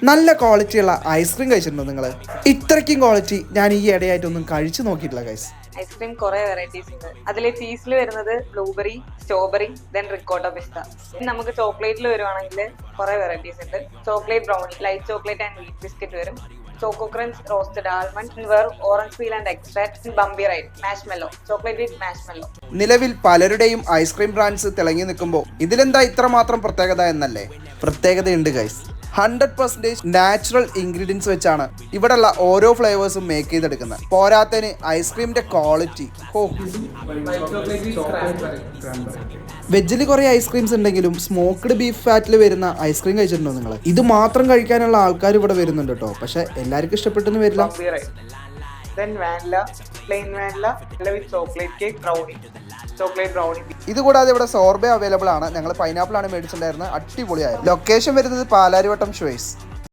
നല്ല ക്വാളിറ്റിയുള്ള ഐസ്ക്രീം കഴിച്ചിട്ടുണ്ടോ നിങ്ങൾ? ഇത്രയ്ക്കും ക്വാളിറ്റി ഞാൻ ഈ ഇടയായിട്ടൊന്നും കഴിച്ചു നോക്കിയിട്ടില്ല ഗൈസ്. ഐസ്ക്രീം കുറെ വെറൈറ്റീസ് ഉണ്ട്. അതിൽ ചീസിൽ വരുന്നത് blueberry, strawberry, then ricotta pista. നമുക്ക് ചോക്ലേറ്റിൽ വരുവാണെങ്കിൽ കുറെ വെറൈറ്റീസ് ഉണ്ട്. Chocolate brownie, light chocolate and wheat biscuit വരും. Choco crunch, roasted almond, orange peel and extract, bumpy ride, marshmallow, chocolate with marshmallow. നിലവിൽ പലരുടെയും ഐസ്ക്രീം ബ്രാൻഡ്സ് തിളങ്ങി നിൽക്കുമ്പോൾ ഇതിലെന്താ ഇത്രമാത്രം പ്രത്യേകത എന്നല്ലേ? പ്രത്യേകതയുണ്ട് ഗൈസ്. 100% നാച്ചുറൽ ഇൻഗ്രീഡിയൻസ് വെച്ചാണ് ഇവിടെയുള്ള ഓരോ ഫ്ലേവേഴ്സും മേക്ക് ചെയ്തെടുക്കുന്നത്. പോരാത്തതിന് ഐസ്ക്രീമിന്റെ ക്വാളിറ്റി. വെജിൽ കുറേ ഐസ്ക്രീംസ് ഉണ്ടെങ്കിലും സ്മോക്ക്ഡ് ബീഫ് ഫാറ്റിൽ വരുന്ന ഐസ്ക്രീം കഴിച്ചിട്ടുണ്ടോ നിങ്ങൾ? ഇത് മാത്രം കഴിക്കാനുള്ള ആൾക്കാർ ഇവിടെ വരുന്നുണ്ട് കേട്ടോ. പക്ഷെ എല്ലാവർക്കും ഇഷ്ടപ്പെട്ടെന്ന് വരില്ല. ഇതുകൂടാതെ ഇവിടെ സോർബെ അവൈലബിൾ ആണ്. ഞങ്ങൾ പൈനാപ്പിൾ ആണ് മേടിച്ചിട്ടുണ്ടായിരുന്നത്. അടിപൊളിയായിരുന്നു. ലൊക്കേഷൻ വരുന്നത് പാലാരിവട്ടം ഷുവൈസ്.